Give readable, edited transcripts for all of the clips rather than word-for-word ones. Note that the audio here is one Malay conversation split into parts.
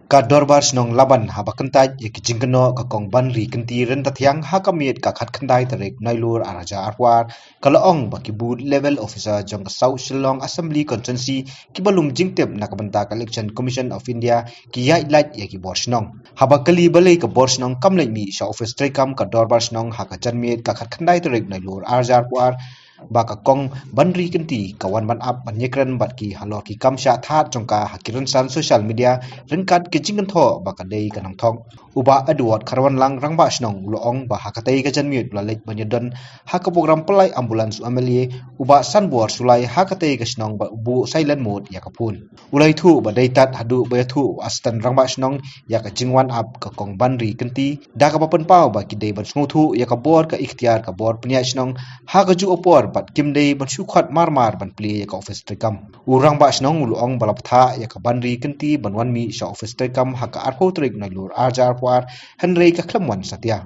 Ka dorbar snong laban haba kentai ya kijingkeno ka kong banri kenti ren tathiang ha kamiet ka khat kendai tarik nailur araja arwar kalaong bakibud level officer jong ka South Shillong Assembly Constituency kibalum jingtep nakabanta ka Election Commission of India ki yai light ya ki borsnong haba kali balai ka borsnong kamlai mi sha office trekam ka dorbar snong ha ka janmiet ka khat kendai tarik nailur araja arwar baka kong banri kenti kawan ban up banyekran bat ki halor ki kamsha that jongka hakiran san social media ringkat kijingan tho baka dei kanang thong uba aduat karwan lang rangba snong loong ba hakatai ka janmiut lalek banyadon haka program pelai ambulans UMLA uba sanbuar sulai hakatai ka snong ba bu silent mode ya kapun ulai thu ba dei tat hadu ba thu astan rangba snong ya ka jingwan up ka kong banri kenti da ka papen pau ba ki dei ban smuthu ya ka bor ka ikhtiar ka bor pnya snong haka ju opor bat kim dei ban sukhat marmar ban pli ka office trekam urang ba snong uluong balap tha ya ka banri kenti banwan mi sha office trekam haka arho trek na lur arjar war henry ka klamwan satya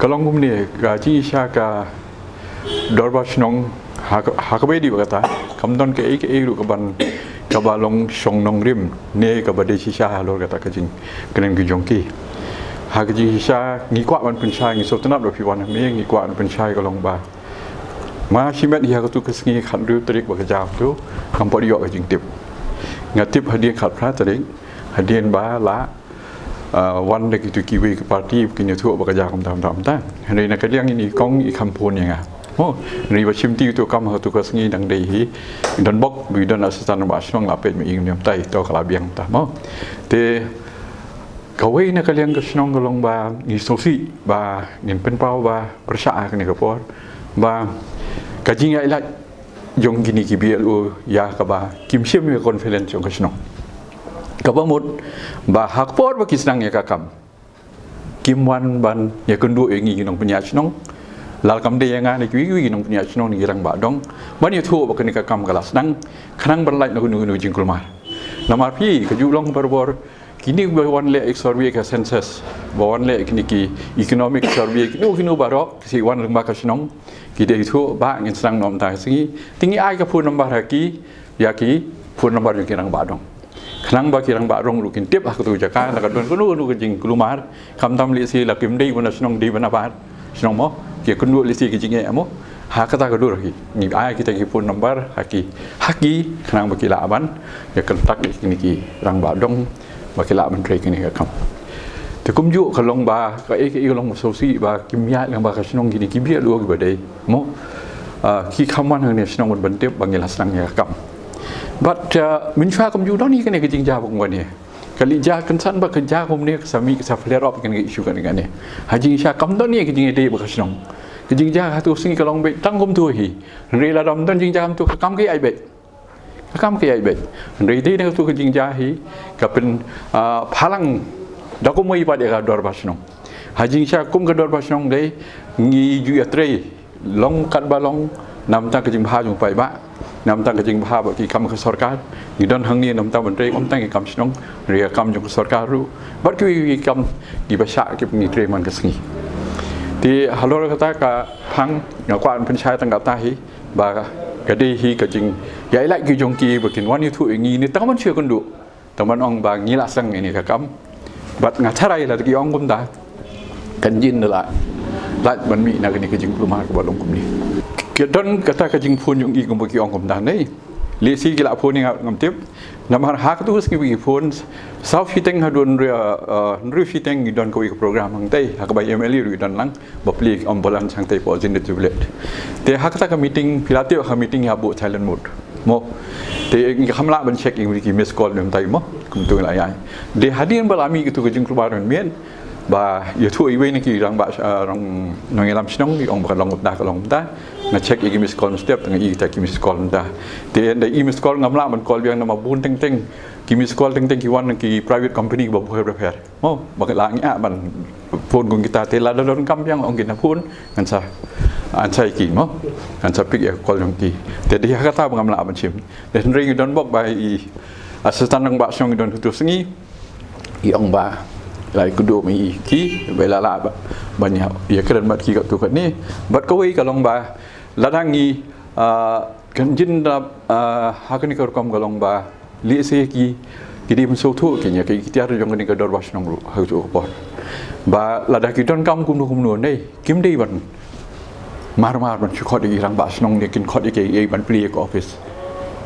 kalong gumni ga ji sha ka dorba snong haka be di bata kamdon ke ek ru ka ban ka balong song nong rim ne ka bade si sha lor kata ka jing kenen ki jongki haka ji sha ngi kwa ban pun sha ngi so tanap do pi wan me ngi kwa ban sha ka long ba ma shimet dia tu kesngi khat ru trik ba jam tu kampor yo ka jing tip ngatip hadian khat pra trik hadian ba la wan de ki tu ki we party ki ne thu ba jam tam ta hari na ka liang ini kong i kampon yang oh ri ba chim ti tu kam ha tu kesngi dang dei hi don bok bi don asistan ba shong la pet me ing nem tai to kala biang ta mo te kawai na ka liang ka snong golong ba ni sosi ba ngin pen pau ba persya ka ni ka por ba kajing ai lai jong gini ki BLO ya ka ba kim shem me conference jong kasno ka ba mut ba hakpor ba kisnang ya ka kam kim wan ban ya kundu ngi nong penya snong lal kam de nga ni ki nong penya snong ni rang ba dong ban ya thu ba kani ka kam kalas nang khanang ban lai no nu jingkul mar namar pi ka ju long bor kini wan le survey ka census wan le kini ki economic survey kini baro si wan ba ka snong kita itu bah ingin serang nom tak sini tinggi ai ke pun nombor haki ya ki pun nombor yang kirang badong kenang ba kirang badong lukin tiap aku tu jaka nak don kunu kejing kelumar kam tam li si la kim dei bana snong di bana bat snong mo ki kunu li si kejing mo ha kata ka dur haki ni ai kita ki pun nombor haki kenang ba kila aban ya kentak ni ki rang badong ba kila menteri kini ka kam te kum ju kalong ba ka ek long sosi ba kimya lang ba ka snong gini kibia lu ba dei mo ki khaman hang ne snong ban tep bangila sang ya kam but min fa kum ju don ni kan ke jing ja bong wa ni kali ja kan san ba kan ja kum ne sami sa flare up kan ke issue kan ne ha jing sha kam don ni ke jing dei ba ka snong ke jing ja ha tu singi kalong be tang kum tu hi re la dom don jing ja kam tu kam ke ai be kam ke ai be re dei ne tu ke jing ja hi ka pen phalang Daku mai pada ka dor basnong. Hajing sya kum ka dor basnong dei ngi ju ya trei long kat balong nam ta ka jing bha jung pai ba. Nam ta ka jing bha ba ki kam ka sarkar. Ni don hang ni nam ta ban trei om ta ki kam snong ria kam jung sarkar ru. Bat ki kam ki ba sya ki ni trei man ka sngi. Ti halor kata ka phang ngakwan pen chai tang ka ta hi ba ka dei hi ka jing yai lai ki jong ki ba kin wan ni thu ngi ni ta man chue kan du. Ta man ong ba ngi la sang ni ka kam bat ngacarai la ki ong kum da kan jin la la ban mi na ni ke jing pluma ko balong kum ni ke don kata ka jing phun yung i kum ki ong kum da nei le si ki la phun ni ngam tip namar ha ka tu ski wi phun south fitting ha don ri fitting don ko i program hang tai ha ka bai MLA ri don lang ba pli ambulance hang tai po jin de tublet te ha ka meeting pilate ha meeting ha bu thailand mode mo te ngi khamla ban check ing ki miss call nem tai mo kum tu la ai de hadian balami gitu ke jing keluar men ba ya thu i we ni ki rang ba rang nong elam snong ki ong ba long da ka long da na check ing miss call step tang i ta ki miss call da te da i miss call ngamla ban call biang nama bun teng teng ki miss call teng teng ki wan ki private company ba bu repair mo ba ka la ngi a ban phone kong kita te la don kam biang ong ki na phone kan sa an sai ki mo an sa pik ya call jong ki te dia kata ngamla ban chim den ring don bok ba i asistan nang ba song don tu sengi i ong ba lai kudu mi ki bela la ba banyak ya keren mat ki tu kat ni bat ko wi kalong ba ladangi kan jin da ha kan ko kom kalong ba li se ki Kini masuk tu kini kita ada jangan ni kedor bas nong ru harus upor. Ba lada kita kam kumnu ni kim di ban mar ban cukot di rang bas nong ni kin kot di ban pli ke office.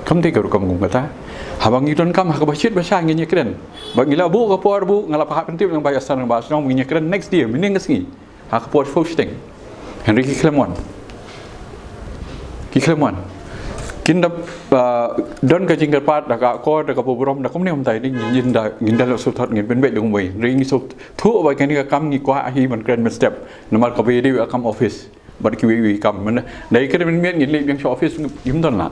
Kam ti keru kam kata. Habang kita kam hak basit bahasa ngini keren. Bagi la bu kapor bu ngalap hak pentip yang bayar san bas nong ngini keren next dia mending ngasih. Hak kapor posting. Henry Clemon. Kinda don ka jinggal pat da ka ko da ka pobrom da kom ne umtai ni yin da lo so thot ngin ben be dong wei ring so thu ba kan ni ka kam ni kwa hi man grand step namar ka be di kam office bad ki wi kam man dai ka ben mien ngin li yang office yim don la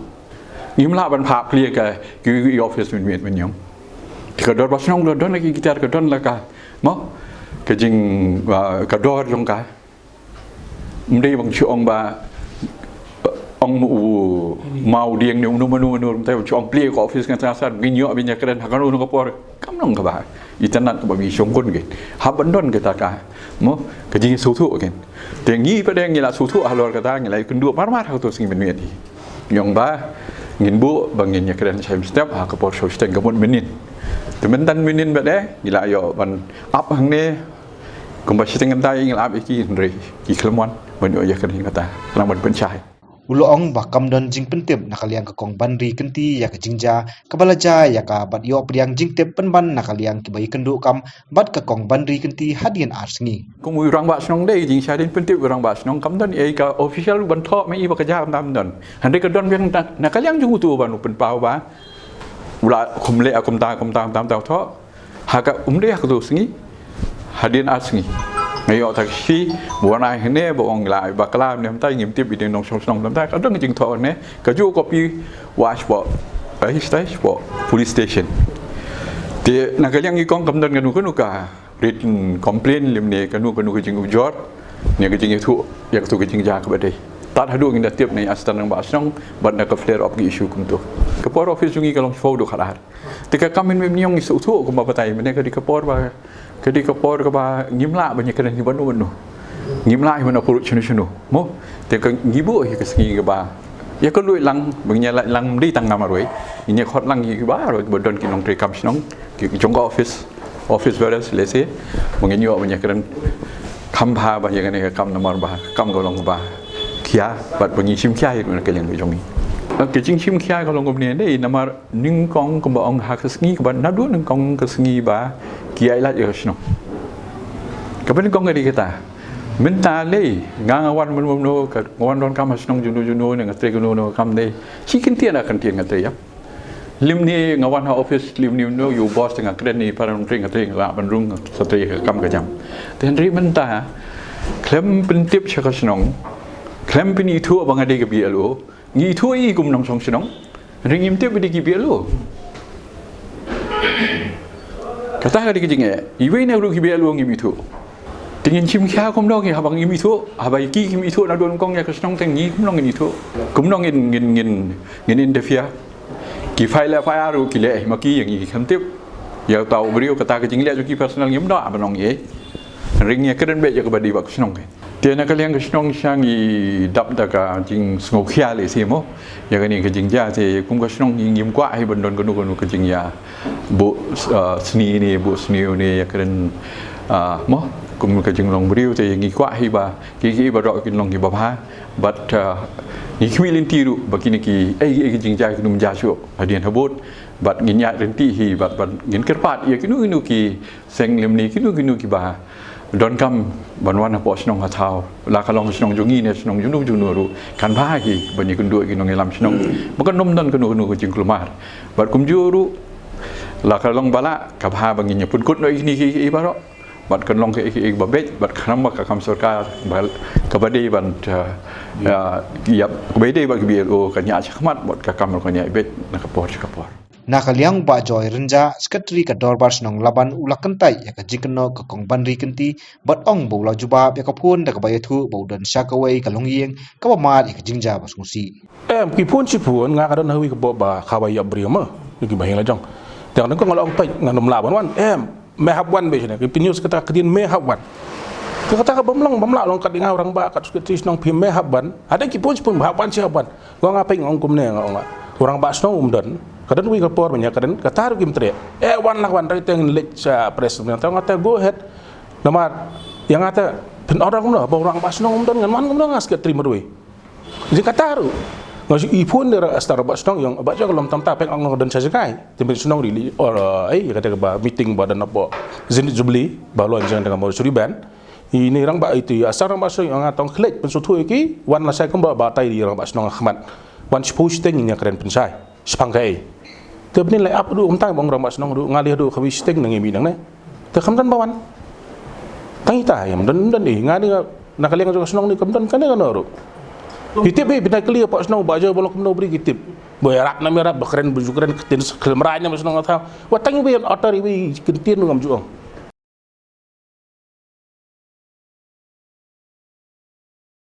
yim la ban pha clear ka ki wi office mien yom ka dor ba snong don la ki gitar ka don la ka mo ka jing ka dor jong ka mdei bang chu ong ba ông mau điên nếu nu tay cho ông play có office kan san gin yo binya keren hakan nu ko por kam nong ka ba itanan ko ba mi song kon ge ha bandon ke ta ka mo ka jing su thu gen te ngi pa deng ni la su thu halor ka ta ngi lai kun du mar ha to sing ben ti yong ba ngin bu bang ni keren chaim step ha ka por so sten ka mon menin te men dan menin ba de ni la yo ban up hang ne ko ba siten tai ngi la ki ri ki klemon ban yo ya kan ta lang ban pen chai Uloong bakam don jing pentip nakaliang kakong banri kenti ya ka jingja kabalaja ya ka bat yo priang jing tep penban nakaliang ki bai kendu kam bat kakong banri kenti hadian arsengi kung urang ba snong dei jing sha din pentip urang ba snong kam don e ka official ban tho mai ba ka ja nam don hande ka don yang nakaliang jung tu ban pen pau ba ula kum le akum tam tho ha ka de ka tu sengi hadian arsengi ngayo tak si buanai hene boong lai baklam nem tai ngim tip ideng nong song tam tai ka dong jing tho ne ka ju copy watch bo ai stage bo police station te nakaliang i kong kam don kanu ka written complaint lim ne kanu ka jing ujor ne ka jing thu yak tu ka jing ja ka ba dei tat hadu ngi da tip nei astan nang ba snong ban na ka flare up gi issue kum tu ka por office ngi ka long fo do khadar te ka kam mem nyong su thu ko ba patai ne ka di ka por ba Kedi kapor ka ba ngimla banyak kena ni banu ngimla hi mana purut chunu mo te ka ngibu hi ka singi ka ba ya ka lui lang bangnya lang di tang nama roi ini khot lang hi ba roi bodon ki nong tre kam snong ki jong office beres lese mungkin yo banyak kena kam pha ba yang ne kam namar ba kam ka long ba kia bat bangi sim kia hi ka yang jong ni ke jing sim kia ka long kom ne dei namar ning kong ko ba ong ha ka singi ka ba na du ning kong ka singi ba kia ilat yo sno kapan kong ngadi kita minta le ngawan no ka ngawan don kam snong juno ne ngatre no kam dei chikin tiana kan tiang ngatre ya lim ni ngawan ha office lim ni no you boss tengah kren ni para ring ngatre la ban rung satre kam ka jam ten ri minta klem pentip chaka snong klem pini thu bang ade ke bi alo ngi thu i kum nong song snong ring im tip di ki bi alo kata ka di jinge iwe na ru ki be lu ngi mi thu tingin chim kha kom dong ya bang mi thu abai ki mi thu na don kong ya ka snong teng ni kum nong ni thu kum nong ngin interfere ki file la file ru ki le ma ki yang ni kham tip ya tau brio kata ka jing le ki personal ngim do ba nong ye ring ya kren be ya ka ba di ba snong ke te na ka liang ka snong sang i dap da ka jing sngo khia le si mo ya ka ni ka jing ja te kum ka snong ngim kwa ai ban don ka ka jing ya bu seni ni bu seni ni ya keren mo kum ka jing long brio te ngi kwa hi ba ki ba ro kin long ki ba ha but ni khmi lin ti ru ba ki ai jing ja ki num ja chu adian habot but ngin ya rin ti hi but ngin kerpat ya ki nu ki seng lem ni ki nu ki ba don kam ban wan po snong ha thao la ka long snong jungi ne snong junu ru kan ba ki ban ni kun du ki nong lam snong ba kan nom don ka nu ko jing klumar but kum ju ru la ka long bala ka bha bangin ya pun kut no ini ki baro bat kan long ki ba bet bat kram ba ka kam sarkar bal ka bade ban ya bede ba ki o ka nya chakmat bot ka kam ko nya bet na ka por nakaliang ba joy renja secretary ka dorbars nong laban ulakantai ya ka jikno ka kong banri kenti bat ong bo la juba ya ka phun da ka bayathu bo dan shakawai ka longyeng ka ba mat ya ka jingja ba sungsi ki phun chi phun nga ka don hawi ka bo ba khawai ya brio ma ki ba heng la jongแต่นั้นก็งอลองไปงานนมลาวันแม่ฮับวันไปใช่ไหมคือปีนี้สกัดกระดิ่งแม่ฮับวันคือเขาตั้งบำลาลองกัดงารังบ้ากัดสกัดที่น้องพิมพ์แม่ฮับวันadaกี่ปุ่นฮับวันสิฮับวันก็งาไปงองกุมเนี่ยงองละorang bas nong umdan kadang wi kapor banyak kadang kataru kim tre wan lakwan dari teng lek sa pres tahu ngata go ahead nama yang ngata pen orang kumna ba orang basnong dan ngan man kumna ngas ke terima duwe jadi kataru ngasi ipun dera astar basnong yang baca kalau tam tapek ang dan sajakai tempat sunong ri or kata ba meeting ba dan apa zinit jubli ba lo jangan dengan mau suriban ini orang ba itu asar orang basnong yang ngatong khlek pen sutu iki wan la sai kum ba tai di orang basnong khmat wan posting nya keren pensai sepangkai tapi ni lay up du umtai bang orang basnong du ngalih du khawi sting nang imi nang ne te khamdan bawan tangi ta yam dan ngani nakaliang jo basnong ni kamdan kan kan ro kitip be bina kali pak basnong baja bolong kamno beri kitip boy rak na merap keren buju keren ketin kelmeranya basnong ta wa tangi be otor iwi kentin ngam juang